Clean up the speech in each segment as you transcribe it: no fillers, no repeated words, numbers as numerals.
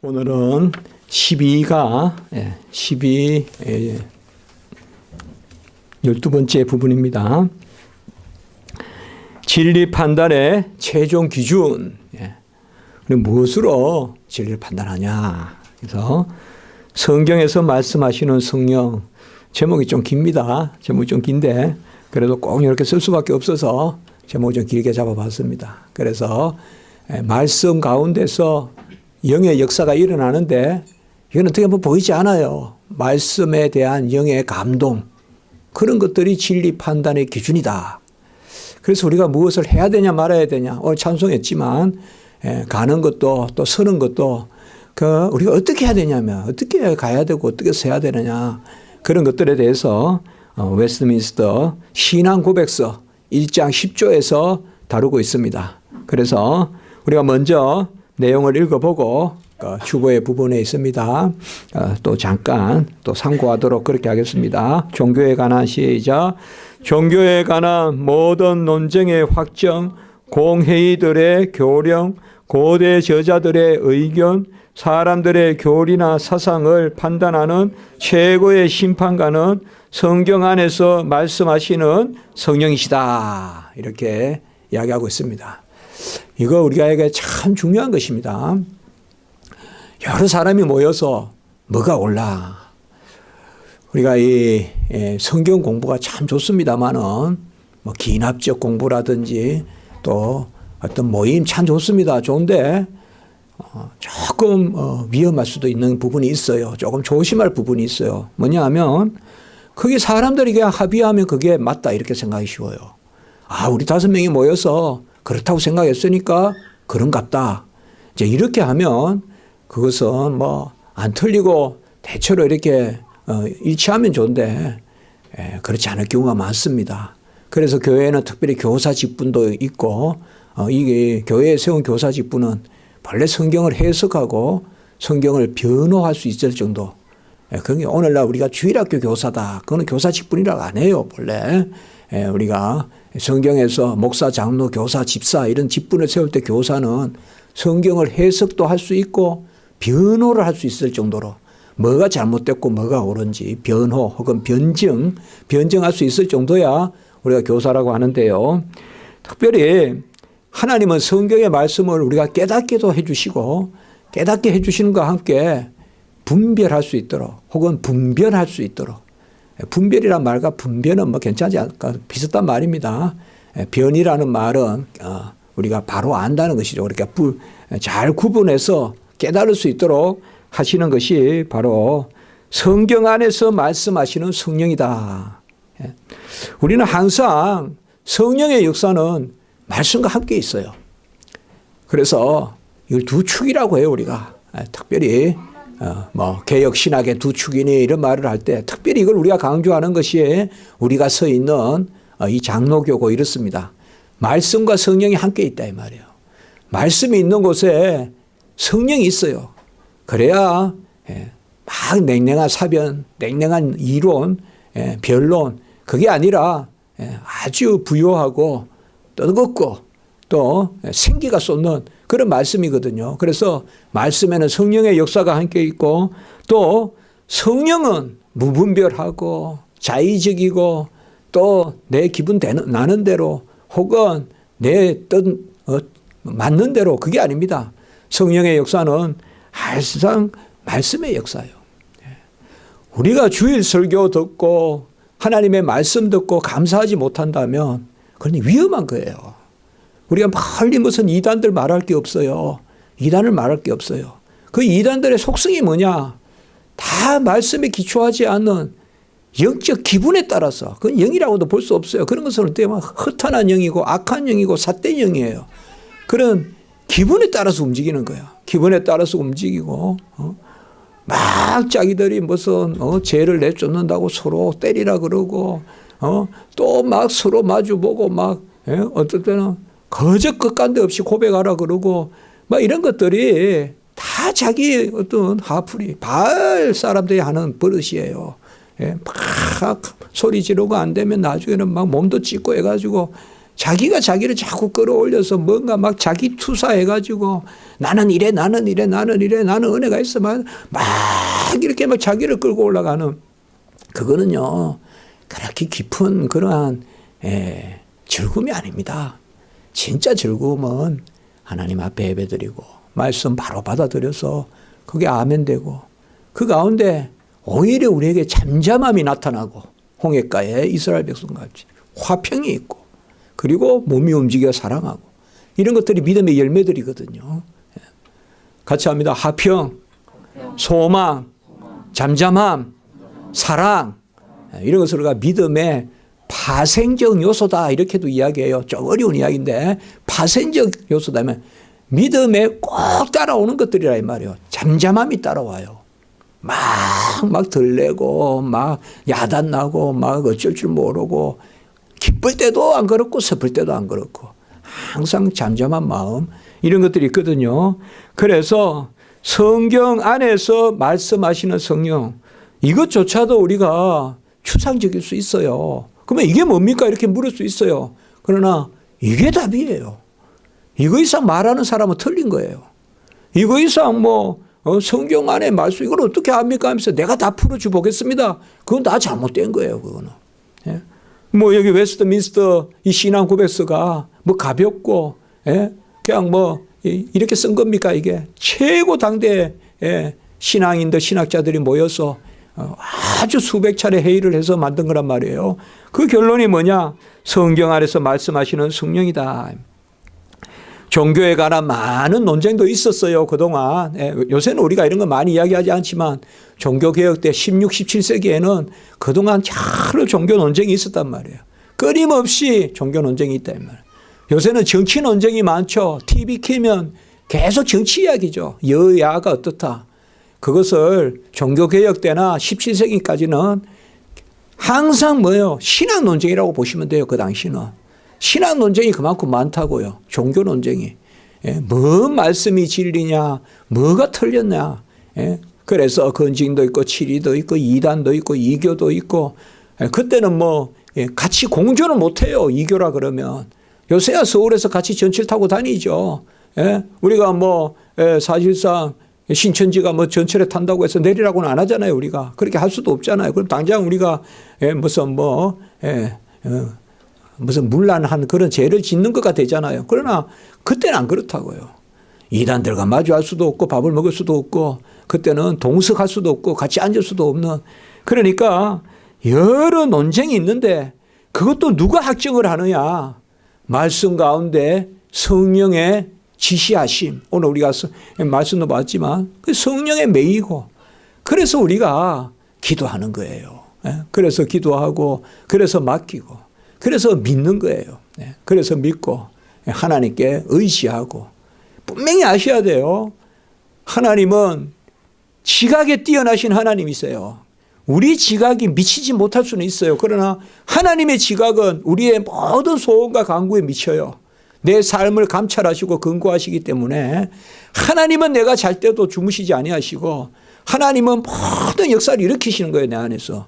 오늘은 12번째 부분입니다. 진리 판단의 최종 기준. 우리 무엇으로 진리를 판단하냐. 그래서 성경에서 말씀하시는 성령, 제목이 좀 깁니다. 제목이 좀 긴데 그래도 꼭 이렇게 쓸 수밖에 없어서 제목을 좀 길게 잡아봤습니다. 그래서 말씀 가운데서 영의 역사가 일어나는데 이건 어떻게 보면 보이지 않아요. 말씀에 대한 영의 감동, 그런 것들이 진리 판단의 기준이다. 그래서 우리가 무엇을 해야 되냐 말아야 되냐, 오늘 찬송했지만 가는 것도 또 서는 것도 우리가 어떻게 해야 되냐면 어떻게 가야 되고 어떻게 서야 되느냐, 그런 것들에 대해서 웨스트민스터 신앙 고백서 1장 10조에서 다루고 있습니다. 그래서 우리가 먼저 내용을 읽어보고 주보의 부분에 있습니다. 또 잠깐 또 참고하도록 그렇게 하겠습니다. 종교에 관한 시작. 종교에 관한 모든 논쟁의 확정, 공회의들의 교령, 고대 저자들의 의견, 사람들의 교리나 사상을 판단하는 최고의 심판관은 성경 안에서 말씀하시는 성령이시다. 이렇게 이야기하고 있습니다. 이거 우리에게 참 중요한 것입니다. 여러 사람이 모여서 뭐가 올라. 우리가 이 성경 공부가 참 좋습니다만은 뭐 기납적 공부라든지 또 어떤 모임 참 좋습니다. 좋은데 조금 위험할 수도 있는 부분이 있어요. 조금 조심할 부분이 있어요. 뭐냐 하면 그게 사람들이 그냥 합의하면 그게 맞다 이렇게 생각이 쉬워요. 우리 5명이 모여서 그렇다고 생각했으니까 그런갑다. 이제 이렇게 하면 그것은 뭐 안 틀리고 대체로 이렇게 일치하면 좋은데 그렇지 않을 경우가 많습니다. 그래서 교회에는 특별히 교사 직분도 있고 이게 교회에 세운 교사 직분은 본래 성경을 해석하고 성경을 변호할 수 있을 정도. 그게 오늘날 우리가 주일학교 교사다. 그거는 교사 직분이라고 안 해요. 본래 우리가 성경에서 목사, 장로, 교사, 집사 이런 직분을 세울 때 교사는 성경을 해석도 할 수 있고 변호를 할 수 있을 정도로 뭐가 잘못됐고 뭐가 옳은지 변호 혹은 변증할 수 있을 정도야 우리가 교사라고 하는데요. 특별히 하나님은 성경의 말씀을 우리가 깨닫게도 해주시고 깨닫게 해주시는과 함께 분별할 수 있도록 혹은 분별할 수 있도록, 분별이란 말과 분별은 뭐 괜찮지 않을까, 비슷한 말입니다. 변이라는 말은 우리가 바로 안다는 것이죠. 그러니까 잘 구분해서 깨달을 수 있도록 하시는 것이 바로 성경 안에서 말씀하시는 성령이다. 우리는 항상 성령의 역사는 말씀과 함께 있어요. 그래서 이걸 두 축이라고 해요. 우리가 특별히 뭐 개혁 신학의 두 축이니 이런 말을 할 때 특별히 이걸 우리가 강조하는 것이 우리가 서 있는 이 장로교고 이렇습니다. 말씀과 성령이 함께 있다 이 말이에요. 말씀이 있는 곳에 성령이 있어요. 그래야 막 냉랭한 사변, 냉랭한 이론, 변론, 그게 아니라 아주 부요하고 뜨겁고 또 생기가 쏟는 그런 말씀이거든요. 그래서 말씀에는 성령의 역사가 함께 있고 또 성령은 무분별하고 자의적이고 또 내 기분 나는 대로 혹은 내 뜻 맞는 대로 그게 아닙니다. 성령의 역사는 항상 말씀의 역사예요. 우리가 주일 설교 듣고 하나님의 말씀 듣고 감사하지 못한다면 그건 위험한 거예요. 우리가 멀리 무슨 이단들 말할 게 없어요. 이단을 말할 게 없어요. 그 이단들의 속성이 뭐냐? 다 말씀에 기초하지 않는 영적 기분에 따라서, 그건 영이라고도 볼 수 없어요. 그런 것은 어떻게 보면 허탄한 영이고 악한 영이고 삿된 영이에요. 그런 기분에 따라서 움직이는 거야. 기분에 따라서 움직이고 막 자기들이 무슨 죄를 내쫓는다고 서로 때리라 그러고 또 막 서로 마주보고 막 어떨 때는 거저 끝간데 없이 고백하라 그러고 막 이런 것들이 다 자기 어떤 하풀이 바알 사람들이 하는 버릇이에요. 막 소리 지르고 안 되면 나중에는 막 몸도 찢고 해가지고 자기가 자기를 자꾸 끌어올려서 뭔가 막 자기 투사해가지고 나는 이래, 나는 이래, 나는 이래, 나는 은혜가 있어. 막 이렇게 막 자기를 끌고 올라가는 그거는요, 그렇게 깊은 그러한 즐거움이 아닙니다. 진짜 즐거움은 하나님 앞에 예배드리고 말씀 바로 받아들여서 그게 아멘 되고 그 가운데 오히려 우리에게 잠잠함이 나타나고 홍해가에 이스라엘 백성같이 화평이 있고 그리고 몸이 움직여 사랑하고 이런 것들이 믿음의 열매들이거든요. 같이 합니다. 화평, 소망, 잠잠함, 사랑 이런 것을 우리가 믿음의 파생적 요소다 이렇게도 이야기해요. 좀 어려운 이야기인데 파생적 요소다면 믿음에 꼭 따라오는 것들이라 이 말이에요. 잠잠함이 따라와요. 막 들레고 막 야단나고 막 어쩔 줄 모르고 기쁠 때도 안 그렇고 슬플 때도 안 그렇고 항상 잠잠한 마음 이런 것들이 있거든요. 그래서 성경 안에서 말씀하시는 성령 이것조차도 우리가 추상적일 수 있어요. 그러면 이게 뭡니까? 이렇게 물을 수 있어요. 그러나 이게 답이에요. 이거 이상 말하는 사람은 틀린 거예요. 이거 이상 성경 안에 말씀 이걸 어떻게 합니까 하면서 내가 다 풀어줘 보겠습니다. 그건 다 잘못된 거예요. 그거는. 예? 여기 웨스트민스터 이 신앙 고백서가 가볍고 그냥 이렇게 쓴 겁니까 이게 최고 당대 신앙인들 신학자들이 모여서 아주 수백 차례 회의를 해서 만든 거란 말이에요. 그 결론이 뭐냐? 성경 안에서 말씀하시는 성령이다. 종교에 관한 많은 논쟁도 있었어요. 그동안. 요새는 우리가 이런 거 많이 이야기하지 않지만 종교개혁 때 16, 17세기에는 그동안 여러 종교 논쟁이 있었단 말이에요. 끊임없이 종교 논쟁이 있단 말이에요. 요새는 정치 논쟁이 많죠. TV 켜면 계속 정치 이야기죠. 여야가 어떻다. 그것을 종교개혁 때나 17세기까지는 항상 신앙 논쟁이라고 보시면 돼요. 그 당시는. 신앙 논쟁이 그만큼 많다고요. 종교 논쟁이. 뭔 말씀이 진리냐, 뭐가 틀렸냐. 그래서 건징도 있고 치리도 있고 이단도 있고 이교도 있고 그때는 같이 공존을 못해요. 이교라 그러면. 요새야 서울에서 같이 전철 타고 다니죠. 우리가 사실상 신천지가 전철에 탄다고 해서 내리라고는 안 하잖아요. 우리가. 그렇게 할 수도 없잖아요. 그럼 당장 우리가 무슨 문란한 그런 죄를 짓는 것가 되잖아요. 그러나 그때는 안 그렇다고요. 이단들과 마주할 수도 없고 밥을 먹을 수도 없고 그때는 동석할 수도 없고 같이 앉을 수도 없는 그러니까 여러 논쟁이 있는데 그것도 누가 확정을 하느냐. 말씀 가운데 성령의 지시하심. 오늘 우리가 말씀도 봤지만 그 성령의 매이고 그래서 우리가 기도하는 거예요. 그래서 기도하고 그래서 맡기고 그래서 믿는 거예요. 그래서 믿고 하나님께 의지하고 분명히 아셔야 돼요. 하나님은 지각에 뛰어나신 하나님이세요. 우리 지각이 미치지 못할 수는 있어요. 그러나 하나님의 지각은 우리의 모든 소원과 간구에 미쳐요. 내 삶을 감찰하시고 근거하시기 때문에 하나님은 내가 잘 때도 주무시지 아니하시고 하나님은 모든 역사를 일으키시는 거예요. 내 안에서.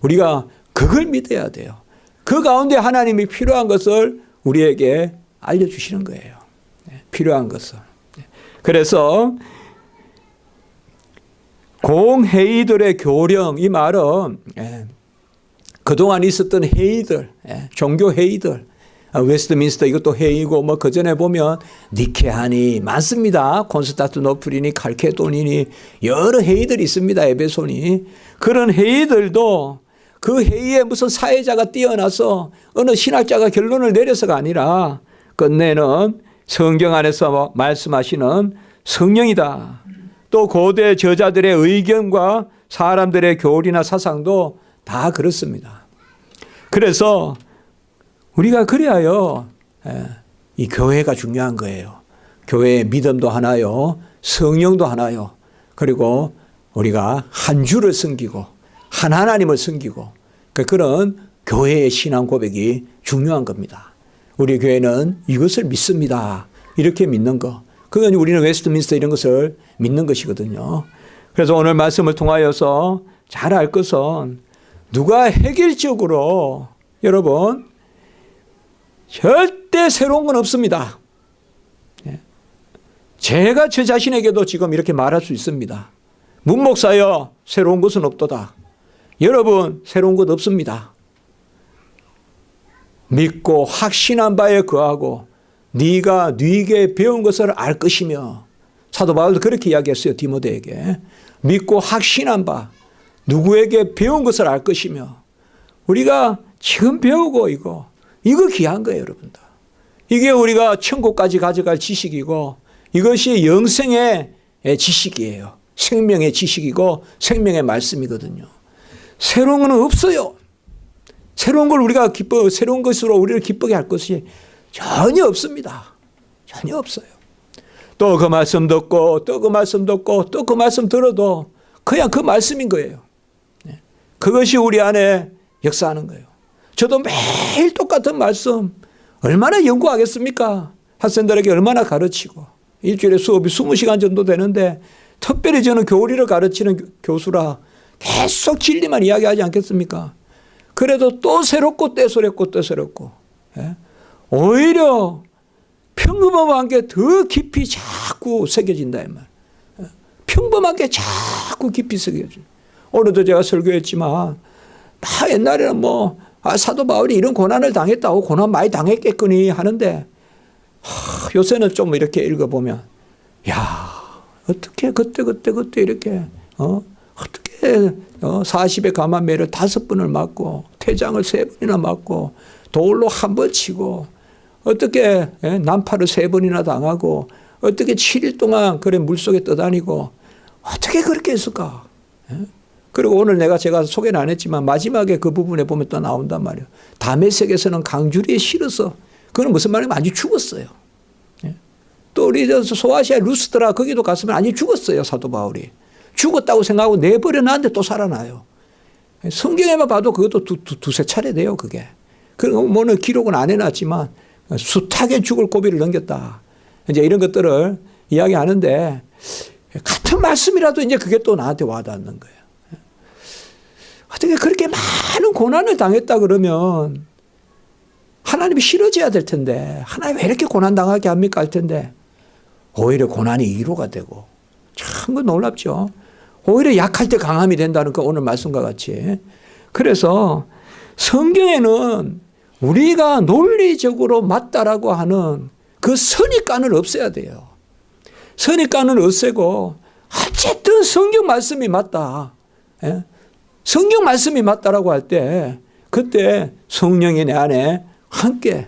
우리가 그걸 믿어야 돼요. 그 가운데 하나님이 필요한 것을 우리에게 알려주시는 거예요. 필요한 것을. 그래서 공회의들의 교령 이 말은 그동안 있었던 회의들, 종교 회의들, 웨스트민스터 이것도 회의고 그 전에 보면 니케아니 많습니다. 콘스탄티노플이니 칼케돈이니 여러 회의들이 있습니다. 에베소니. 그런 회의들도 그 회의에 무슨 사회자가 뛰어나서 어느 신학자가 결론을 내려서가 아니라 끝내는 성경 안에서 말씀하시는 성령이다. 또 고대 저자들의 의견과 사람들의 교리나 사상도 다 그렇습니다. 그래서 우리가 그래야요. 이 교회가 중요한 거예요. 교회의 믿음도 하나요. 성령도 하나요. 그리고 우리가 한 주를 섬기고 한 하나님을 섬기고 그런 교회의 신앙 고백이 중요한 겁니다. 우리 교회는 이것을 믿습니다. 이렇게 믿는 거. 그건 우리는 웨스트민스터 이런 것을 믿는 것이거든요. 그래서 오늘 말씀을 통하여서 잘 알 것은 누가 획일적으로 여러분 절대 새로운 건 없습니다. 제가 제 자신에게도 지금 이렇게 말할 수 있습니다. 문 목사여, 새로운 것은 없도다. 여러분, 새로운 것 없습니다. 믿고 확신한 바에 거하고 네가 네게 배운 것을 알 것이며, 사도 바울도 그렇게 이야기했어요. 디모데에게. 믿고 확신한 바, 누구에게 배운 것을 알 것이며, 우리가 지금 배우고 이거 귀한 거예요, 여러분들. 이게 우리가 천국까지 가져갈 지식이고, 이것이 영생의 지식이에요. 생명의 지식이고 생명의 말씀이거든요. 새로운 건 없어요. 새로운 걸 우리가 새로운 것으로 우리를 기쁘게 할 것이 전혀 없습니다. 전혀 없어요. 또 그 말씀 듣고 또 그 말씀 듣고 또 그 말씀 들어도 그냥 그 말씀인 거예요. 그것이 우리 안에 역사하는 거예요. 저도 매일 똑같은 말씀 얼마나 연구하겠습니까? 학생들에게 얼마나 가르치고, 일주일에 수업이 20시간 정도 되는데 특별히 저는 교리를 가르치는 교수라 계속 진리만 이야기하지 않겠습니까? 그래도 또 새롭고 떼소렵고 또 새롭고, 오히려 평범한 게 더 깊이 자꾸 새겨진다 이 말. 평범한 게 자꾸 깊이 새겨져. 오늘도 제가 설교했지만, 옛날에는 사도 바울이 이런 고난을 당했다고, 고난 많이 당했겠거니 하는데, 요새는 좀 이렇게 읽어보면, 어떻게 그때 이렇게 어떻게 40의 감암매를 5번을 맞고 태장을 3번이나 맞고 돌로 1번 치고, 어떻게 난파를 3번이나 당하고, 어떻게 7일 동안 그래 물속에 떠다니고, 어떻게 그렇게 했을까? 그리고 오늘 제가 소개는 안 했지만 마지막에 그 부분에 보면 또 나온단 말이에요. 다메섹에서는 강주리에 실어서, 그건 무슨 말이냐면 아주 죽었어요. 또 우리 소아시아 루스드라 거기도 갔으면 아니 죽었어요. 사도 바울이. 죽었다고 생각하고 내버려 놨는데 또 살아나요. 성경에만 봐도 그것도 두세 차례 돼요. 그게. 그리고 뭐는 기록은 안 해놨지만 숱하게 죽을 고비를 넘겼다. 이제 이런 것들을 이야기하는데, 같은 말씀이라도 이제 그게 또 나한테 와닿는 거예요. 어떻게 그렇게 많은 고난을 당했다 그러면 하나님이 싫어져야 될 텐데, 하나님 왜 이렇게 고난당하게 합니까? 할 텐데, 오히려 고난이 위로가 되고, 참 놀랍죠. 오히려 약할 때 강함이 된다는 거, 오늘 말씀과 같이. 그래서 성경에는 우리가 논리적으로 맞다라고 하는 그 선입관을 없애야 돼요. 선입관을 없애고, 어쨌든 성경 말씀이 맞다. 성경 말씀이 맞다라고 할 때, 그때 성령이 내 안에 함께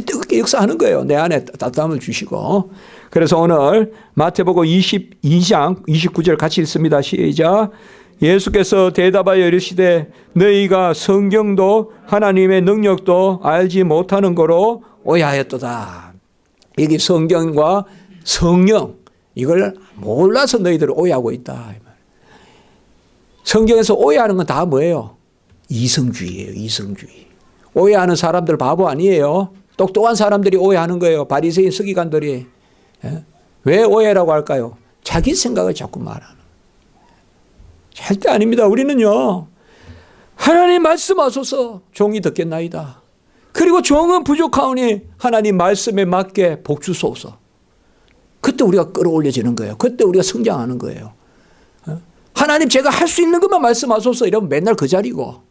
뜨겁게 역사하는 거예요. 내 안에 따뜻함을 주시고. 그래서 오늘 마태복음 22장 29절 같이 읽습니다. 시작. 예수께서 대답하여 이르시되 너희가 성경도 하나님의 능력도 알지 못하는 거로 오해하였도다. 여기 성경과 성령, 이걸 몰라서 너희들을 오해하고 있다. 성경에서 오해하는 건 다 뭐예요? 이성주의예요. 이성주의. 오해하는 사람들 바보 아니에요. 똑똑한 사람들이 오해하는 거예요. 바리새인 서기관들이. 왜 오해라고 할까요? 자기 생각을 자꾸 말하는. 절대 아닙니다. 우리는요, 하나님 말씀하소서 종이 듣겠나이다. 그리고 종은 부족하오니 하나님 말씀에 맞게 복 주소서. 그때 우리가 끌어올려지는 거예요. 그때 우리가 성장하는 거예요. 하나님 제가 할 수 있는 것만 말씀하소서 이러면 맨날 그 자리고,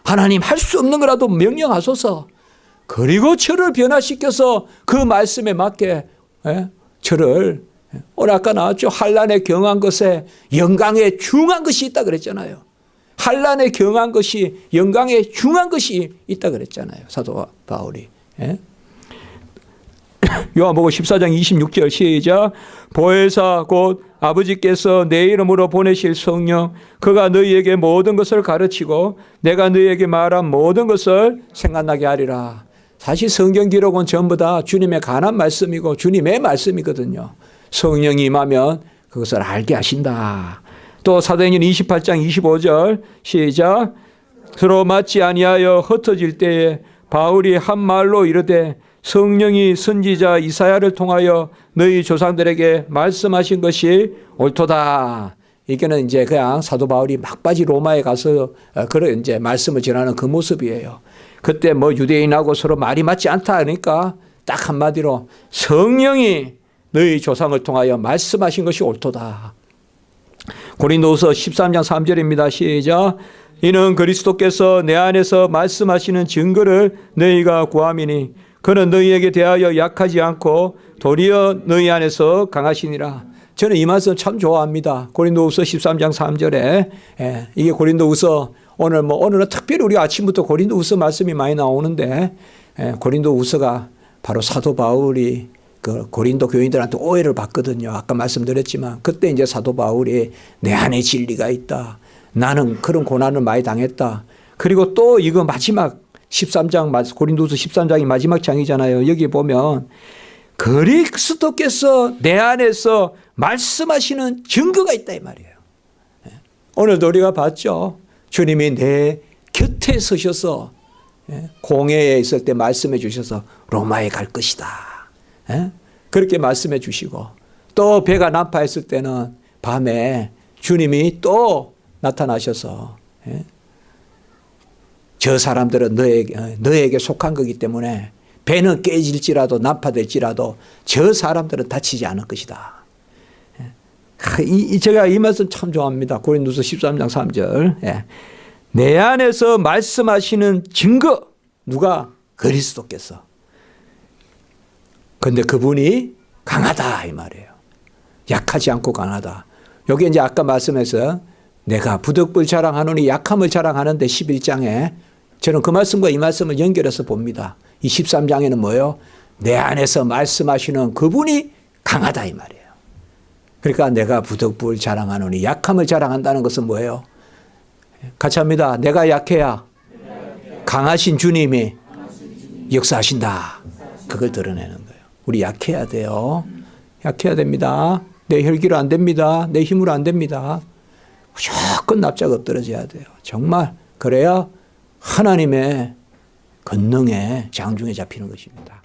하나님 할 수 없는 거라도 명령하소서. 그리고 저를 변화시켜서 그 말씀에 맞게 저를, 오늘 아까 나왔죠. 환난에 경한 것에 영광에 중한 것이 있다 그랬잖아요. 환난에 경한 것이 영광에 중한 것이 있다 그랬잖아요. 사도 바울이. 요한복음 14장 26절 시작. 보혜사 곧 아버지께서 내 이름으로 보내실 성령, 그가 너희에게 모든 것을 가르치고 내가 너희에게 말한 모든 것을 생각나게 하리라. 사실 성경 기록은 전부 다 주님의 관한 말씀이고 주님의 말씀이거든요. 성령이 임하면 그것을 알게 하신다. 또 사도행전 28장 25절 시작. 서로 맞지 아니하여 흩어질 때에 바울이 한 말로 이르되 성령이 선지자 이사야를 통하여 너희 조상들에게 말씀하신 것이 옳도다. 이게는 이제 그냥 사도 바울이 막바지 로마에 가서 그런 이제 말씀을 전하는 그 모습이에요. 그때 뭐 유대인하고 서로 말이 맞지 않다 하니까 딱 한마디로 성령이 너희 조상을 통하여 말씀하신 것이 옳도다. 고린도후서 13장 3절입니다. 시작. 이는 그리스도께서 내 안에서 말씀하시는 증거를 너희가 구함이니 그는 너희에게 대하여 약하지 않고 도리어 너희 안에서 강하시니라. 저는 이 말씀 참 좋아합니다. 고린도후서 13장 3절에 이게 고린도후서 오늘은 특별히 우리 아침부터 고린도후서 말씀이 많이 나오는데 고린도후서가 바로 사도 바울이 그 고린도 교인들한테 오해를 받거든요. 아까 말씀드렸지만 그때 이제 사도 바울이 내 안에 진리가 있다. 나는 그런 고난을 많이 당했다. 그리고 또 이거 마지막 13장 고린도후서 13장이 마지막 장이잖아요. 여기 보면 그리스도께서 내 안에서 말씀하시는 증거가 있다 이 말이에요. 오늘도 우리가 봤죠. 주님이 내 곁에 서셔서 공회에 있을 때 말씀해 주셔서 로마에 갈 것이다. 그렇게 말씀해 주시고 또 배가 난파했을 때는 밤에 주님이 또 나타나셔서 저 사람들은 너에게 속한 거기 때문에 배는 깨질지라도 난파될지라도 저 사람들은 다치지 않을 것이다. 제가 이 말씀 참 좋아합니다. 고린도서 13장 3절. 내 안에서 말씀하시는 증거. 누가? 그리스도께서. 그런데 그분이 강하다 이 말이에요. 약하지 않고 강하다. 여기 이제 아까 말씀해서 내가 부득불 자랑하노니 약함을 자랑하는데 11장에 저는 그 말씀과 이 말씀을 연결해서 봅니다. 이 13장에는 뭐예요? 내 안에서 말씀하시는 그분이 강하다 이 말이에요. 그러니까 내가 부득불 자랑하노니 약함을 자랑한다는 것은 뭐예요? 같이 합니다. 내가 약해야 강하신 주님이 역사하신다. 그걸 드러내는 거예요. 우리 약해야 돼요. 약해야 됩니다. 내 혈기로 안 됩니다. 내 힘으로 안 됩니다. 무조건 납작 엎드러져야 돼요. 정말 그래야 하나님의 권능에 장중에 잡히는 것입니다.